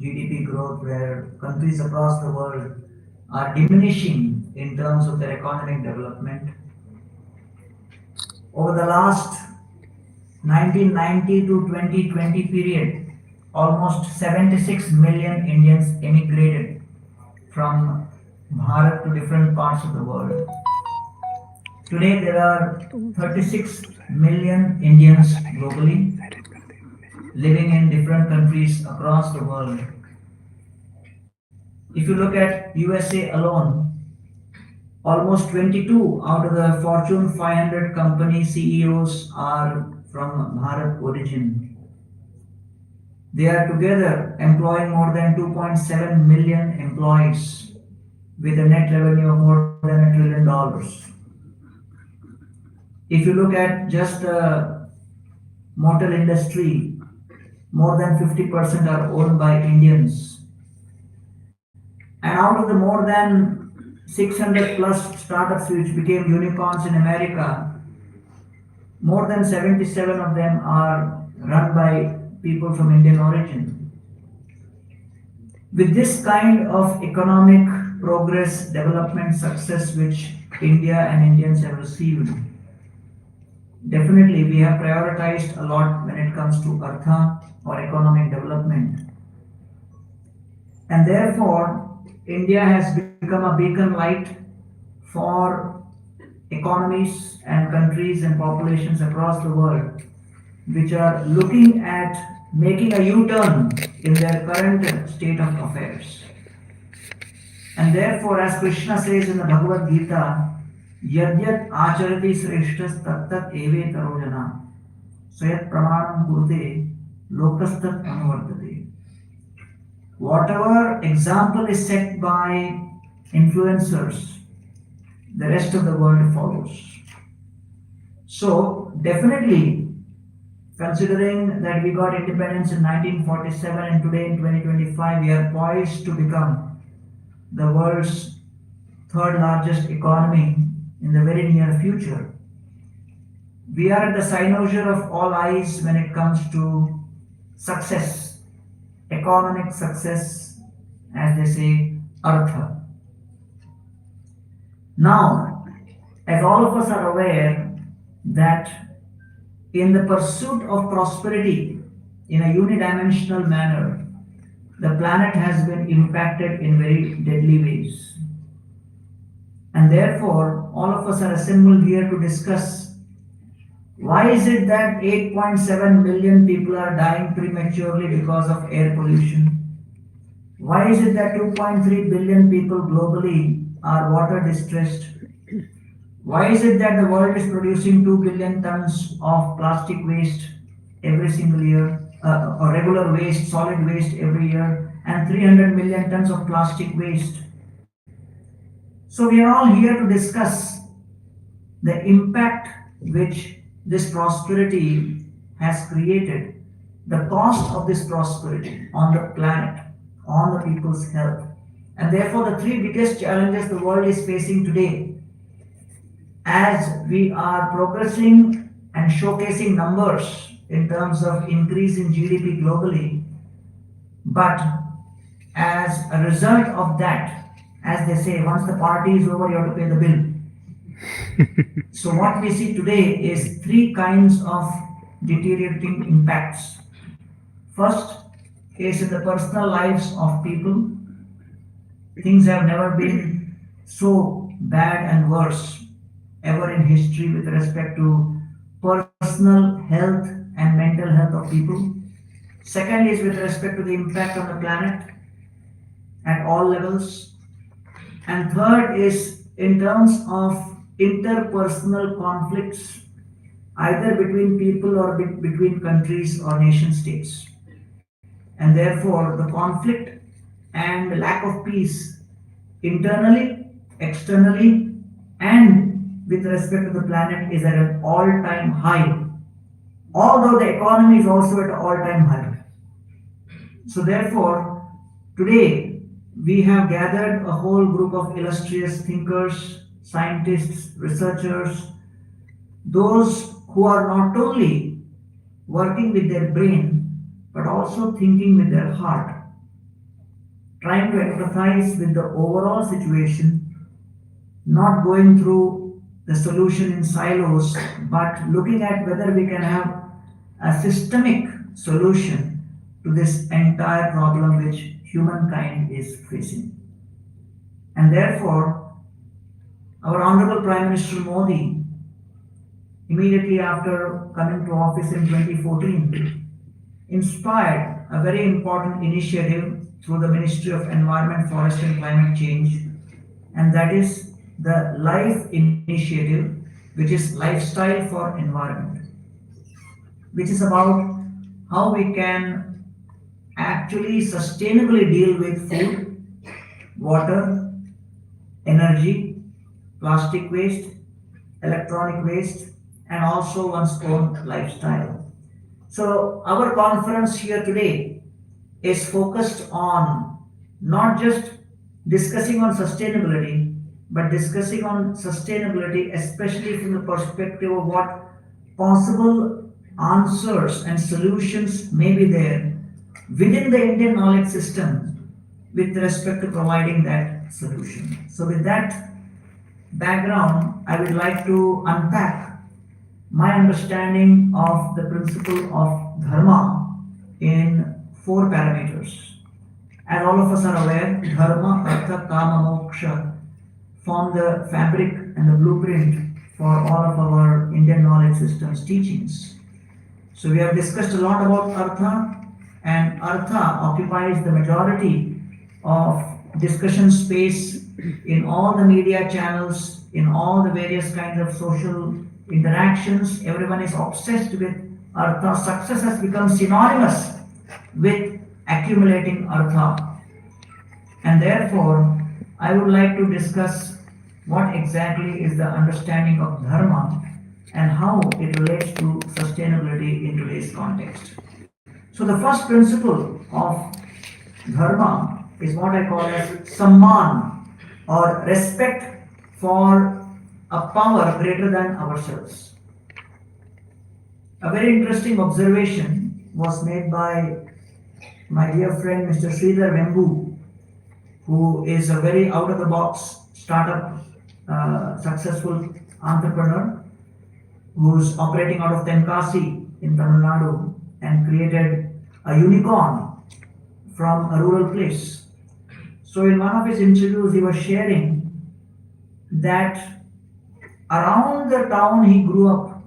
GDP growth, where countries across the world are diminishing in terms of their economic development. Over the last 1990 to 2020 period, almost 76 million Indians emigrated from Bharat to different parts of the world. Today, there are 36 million Indians globally living in different countries across the world. If you look at USA alone, almost 22 out of the Fortune 500 company CEOs are from Bharat origin. They are together employing more than 2.7 million employees with a net revenue of more than $1 trillion. If you look at just the motor industry, more than 50% are owned by Indians. And out of the more than 600 plus startups which became unicorns in America, more than 77 of them are run by people from Indian origin. With this kind of economic progress, development, success which India and Indians have received, definitely we have prioritized a lot when it comes to Artha or economic development. And therefore, India has become a beacon light for economies and countries and populations across the world which are looking at making a U turn in their current state of affairs. And therefore, as Krishna says in the Bhagavad Gita, Yadyat acharati sreshtas tattat eve tarojana swayat pramanam kurte lokastat anuvartate. Whatever example is set by influencers, the rest of the world follows. So, definitely, considering that we got independence in 1947 and today in 2025, we are poised to become the world's third largest economy in the very near future. We are at the cynosure of all eyes when it comes to success, economic success, as they say, Artha. Now, as all of us are aware that in the pursuit of prosperity in a unidimensional manner, the planet has been impacted in very deadly ways. And therefore, all of us are assembled here to discuss why is it that 8.7 billion people are dying prematurely because of air pollution? Why is it that 2.3 billion people globally are water distressed? Why is it that the world is producing 2 billion tons of plastic waste every single year, or regular waste, solid waste every year, and 300 million tons of plastic waste? So, we are all here to discuss the impact which this prosperity has created, the cost of this prosperity on the planet, on the people's health, and therefore the three biggest challenges the world is facing today as we are progressing and showcasing numbers in terms of increase in GDP globally, but as a result of that, as they say, once the party is over, you have to pay the bill. So, what we see today is three kinds of deteriorating impacts. First is in the personal lives of people. Things have never been so bad and worse ever in history with respect to personal health and mental health of people. Second is with respect to the impact on the planet at all levels. And third is in terms of interpersonal conflicts, either between people or between countries or nation states. And therefore, the conflict and the lack of peace internally, externally, and with respect to the planet is at an all time high. Although the economy is also at an all time high. So, therefore, today we have gathered a whole group of illustrious thinkers, scientists, researchers, those who are not only working with their brain but also thinking with their heart. trying to empathize with the overall situation, not going through the solution in silos, but looking at whether we can have a systemic solution to this entire problem which humankind is facing. And therefore, our Honorable Prime Minister Modi, immediately after coming to office in 2014, inspired a very important initiative through the Ministry of Environment, Forest and Climate Change, and that is the LIFE initiative, which is Lifestyle for Environment, which is about how we can actually sustainably deal with food, water, energy, plastic waste, electronic waste, and also one's own lifestyle. So, our conference here today is focused on not just discussing on sustainability, but discussing on sustainability, especially from the perspective of what possible answers and solutions may be there within the Indian knowledge system with respect to providing that solution. So, with that background, I would like to unpack my understanding of the principle of dharma in four parameters. As all of us are aware, dharma, artha, kama, moksha form the fabric and the blueprint for all of our Indian knowledge systems teachings. So we have discussed a lot about artha, and artha occupies the majority of discussion space in all the media channels, in all the various kinds of social interactions. Everyone is obsessed with artha. Success has become synonymous with accumulating artha. And therefore, I would like to discuss what exactly is the understanding of dharma and how it relates to sustainability in today's context. So, the first principle of dharma is what I call as samman, or respect for a power greater than ourselves. A very interesting observation was made by my dear friend Mr. Sridhar Vembu, who is a very out of the box startup successful entrepreneur who's operating out of Tenkasi in Tamil Nadu and created a unicorn from a rural place. So, in one of his interviews, he was sharing that around the town he grew up,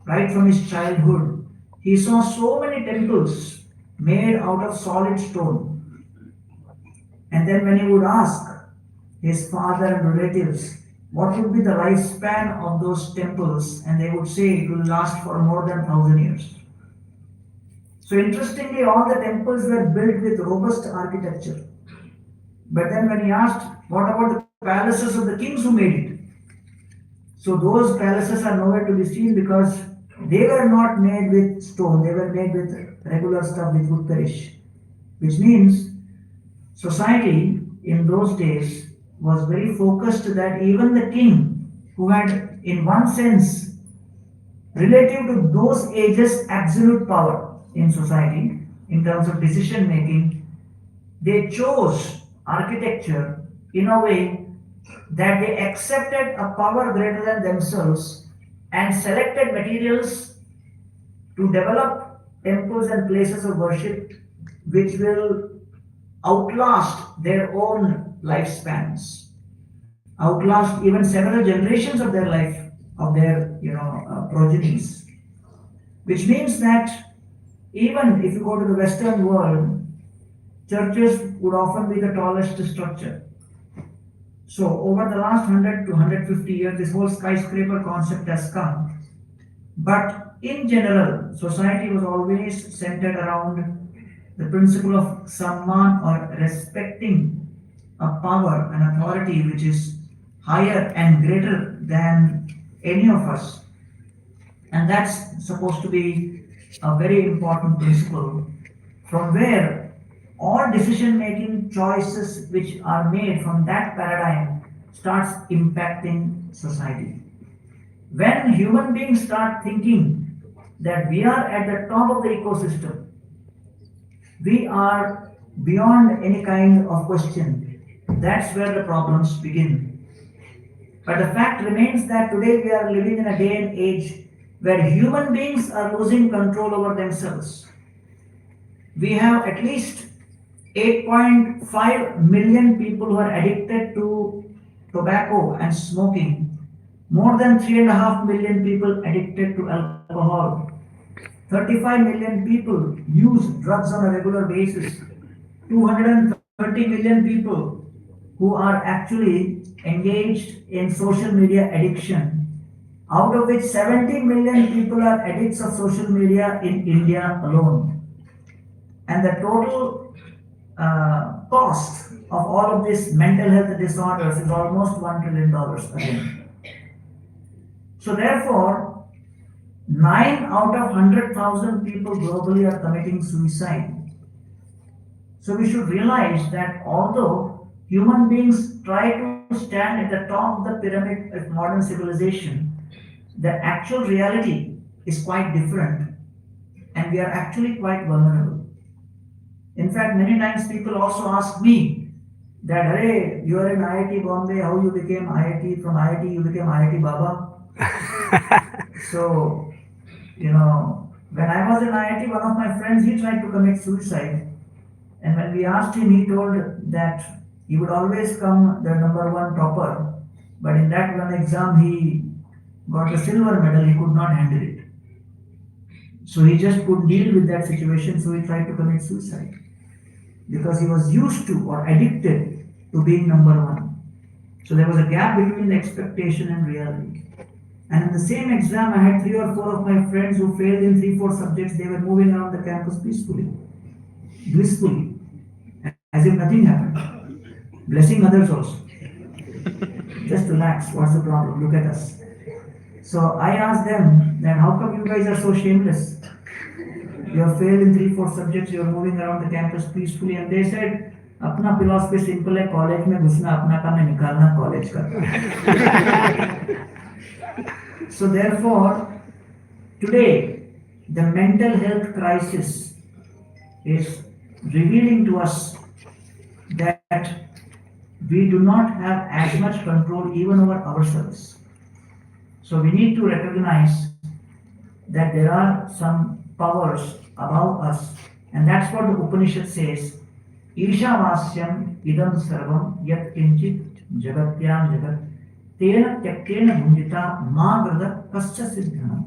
right from his childhood, he saw so many temples made out of solid stone. And then, when he would ask his father and relatives what would be the lifespan of those temples, and they would say it will last for more than 1,000 years. So, interestingly, all the temples were built with robust architecture. But then, when he asked, what about the palaces of the kings who made it? So, those palaces are nowhere to be seen because they were not made with stone, they were made with regular stuff which would perish. Which means society in those days was very focused that even the king, who had, in one sense, relative to those ages, absolute power in society in terms of decision making, they chose architecture in a way that they accepted a power greater than themselves and selected materials to develop temples and places of worship which will outlast their own lifespans, outlast even several generations of their life, of their progenies. Which means that even if you go to the Western world, churches would often be the tallest structure. So over the last 100 to 150 years, this whole skyscraper concept has come. But in general, society was always centered around the principle of samman, or respecting a power and authority which is higher and greater than any of us. And that's supposed to be a very important principle from where all decision making choices which are made from that paradigm starts impacting society. When human beings start thinking that we are at the top of the ecosystem, we are beyond any kind of question. That's where the problems begin. But the fact remains that today we are living in a day and age where human beings are losing control over themselves. We have at least 8.5 million people who are addicted to tobacco and smoking, more than 3.5 million people addicted to alcohol, 35 million people use drugs on a regular basis, 230 million people who are actually engaged in social media addiction, out of which 70 million people are addicts of social media in India alone. And the total cost of all of these mental health disorders is almost $1 trillion again. So therefore, 9 out of 100,000 people globally are committing suicide. So we should realize that although human beings try to stand at the top of the pyramid of modern civilization, the actual reality is quite different, and we are actually quite vulnerable. In fact, many times people also ask me that, hey, you are in IIT Bombay, how you became IIT, from IIT you became IIT Baba. So, when I was in IIT, one of my friends, he tried to commit suicide. And when we asked him, he told that he would always come the number one topper. But in that one exam, he got the silver medal, he could not handle it. So he just couldn't deal with that situation, so he tried to commit suicide. Because he was used to or addicted to being number one. So there was a gap between the expectation and reality. And in the same exam, I had 3 or 4 of my friends who failed in 3, 4 subjects. They were moving around the campus peacefully, blissfully, as if nothing happened. Blessing others also. Just relax. What's the problem? Look at us. So I asked them that how come you guys are so shameless? You have failed in 3, 4 subjects. You are moving around the campus peacefully, and they said, अपना philosophy simple है, college में घुसना अपना काम है, निकालना college का. So therefore, today the mental health crisis is revealing to us that we do not have as much control even over ourselves. So we need to recognize that there are some powers above us, and that's what the Upanishad says. Ishavasyam idam sarvam yat kinchit jagatyam jagat tena tyaktena bhunjita ma grada kascha siddhanam.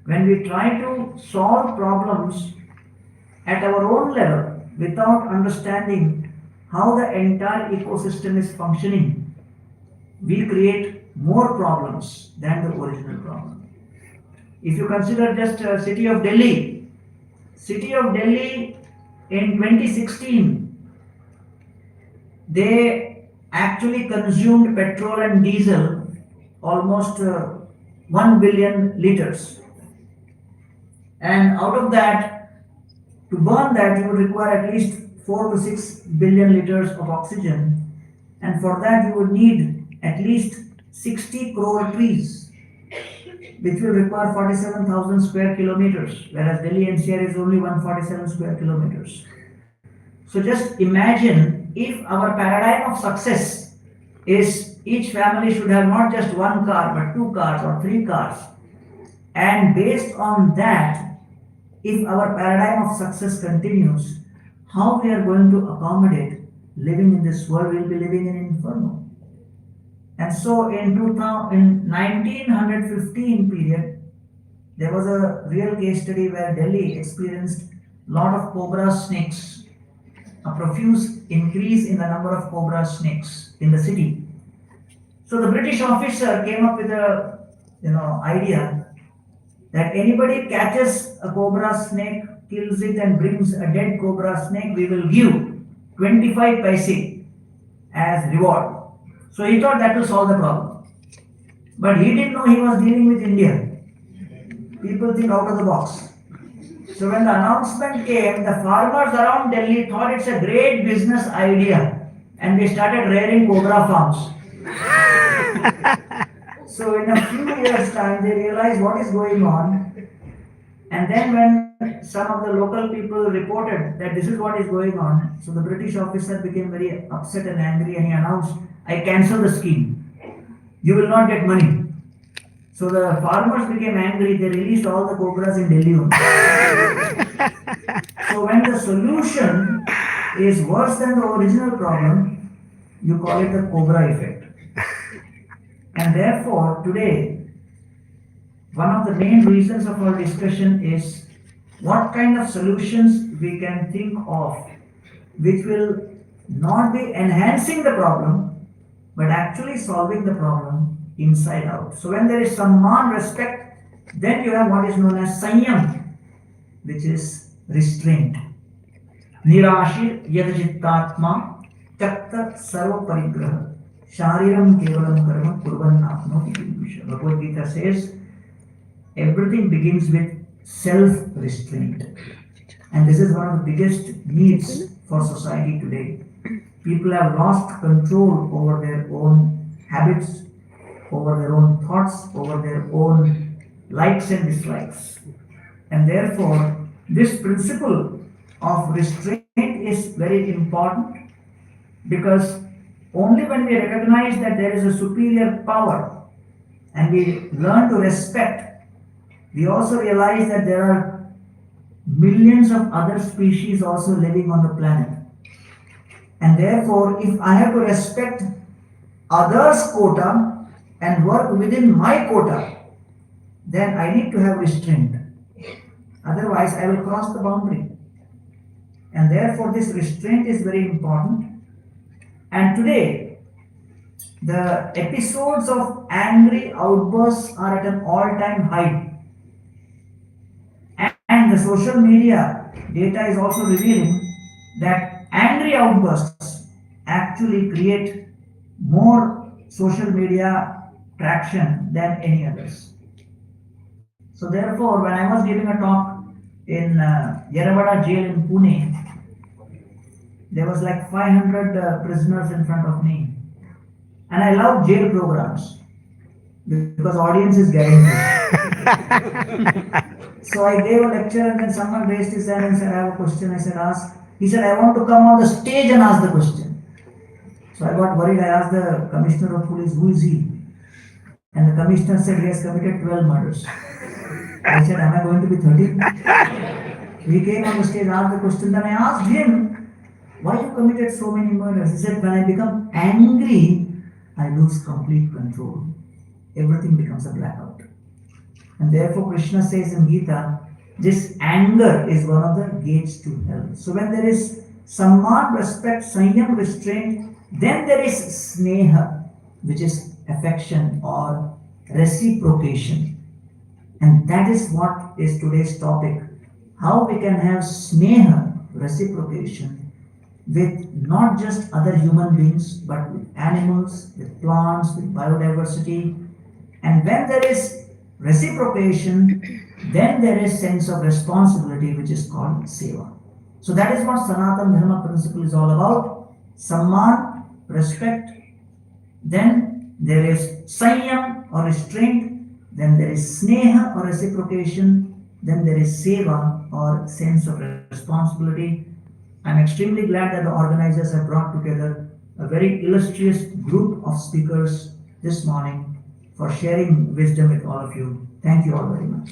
When we try to solve problems at our own level without understanding how the entire ecosystem is functioning, we create more problems than the original problem. If you consider just city of Delhi in 2016, they actually consumed petrol and diesel almost 1 billion liters. And out of that, to burn that, you would require at least 4 to 6 billion liters of oxygen. And for that, you would need at least 60 crore trees, which will require 47,000 square kilometers, whereas Delhi NCR is only 147 square kilometers. So just imagine if our paradigm of success is each family should have not just 1 car, but 2 cars or 3 cars. And based on that, if our paradigm of success continues, how we are going to accommodate living in this world? We'll be living in inferno. And so in 1915 period, there was a real case study where Delhi experienced a lot of cobra snakes, a profuse increase in the number of cobra snakes in the city. So the British officer came up with a idea that anybody catches a cobra snake, kills it and brings a dead cobra snake, we will give 25 paise as reward. So he thought that will solve the problem. But he didn't know he was dealing with India. People think out of the box. So when the announcement came, the farmers around Delhi thought it's a great business idea, and they started rearing cobra farms. So in a few years' time, they realized what is going on, And then when some of the local people reported that this is what is going on, so the British officer became very upset and angry and he announced, I cancel the scheme. You will not get money. So the farmers became angry, they released all the cobras in Delhi only. So when the solution is worse than the original problem, you call it the cobra effect. And therefore, today, one of the main reasons of our discussion is what kind of solutions we can think of which will not be enhancing the problem but actually solving the problem inside out. So when there is samman, respect, then you have what is known as sanyam, which is restraint. Nirashir yadajittatma chakta sarva parigraha shariram kevalam karma kurvan apnoti kilvisha. Bhagavad Gita says everything begins with self-restraint. And this is one of the biggest needs for society today. People have lost control over their own habits, over their own thoughts, over their own likes and dislikes. And therefore, this principle of restraint is very important because only when we recognize that there is a superior power and we learn to respect, we also realize that there are millions of other species also living on the planet. And therefore, if I have to respect others' quota and work within my quota, then I need to have restraint. Otherwise, I will cross the boundary. And therefore, this restraint is very important. And today, the episodes of angry outbursts are at an all-time high. And the social media data is also revealing that angry outbursts actually create more social media traction than any others. So therefore, when I was giving a talk in Yeravada jail in Pune, there was like 500 prisoners in front of me. And I love jail programs because audience is guaranteed. So I gave a lecture and then someone raised his hand and said, I have a question. I said, ask. He said, I want to come on the stage and ask the question. So I got worried. I asked the commissioner of police, who is he? And the commissioner said, he has committed 12 murders. I said, am I going to be 13? He came on the stage, asked the question. Then I asked him, why you committed so many murders? He said, when I become angry, I lose complete control. Everything becomes a blackout. And therefore Krishna says in Gita, this anger is one of the gates to hell. So when there is samman, respect, sanyam, restraint, then there is sneha, which is affection or reciprocation. And that is what is today's topic. How we can have sneha, reciprocation, with not just other human beings, but with animals, with plants, with biodiversity. And when there is reciprocation, then there is sense of responsibility, which is called seva. So that is what Sanatana Dharma principle is all about. Samman, respect. Then there is sanyam or restraint. Then there is sneha or reciprocation. Then there is seva or sense of responsibility. I'm extremely glad that the organizers have brought together a very illustrious group of speakers this morning for sharing wisdom with all of you. Thank you all very much.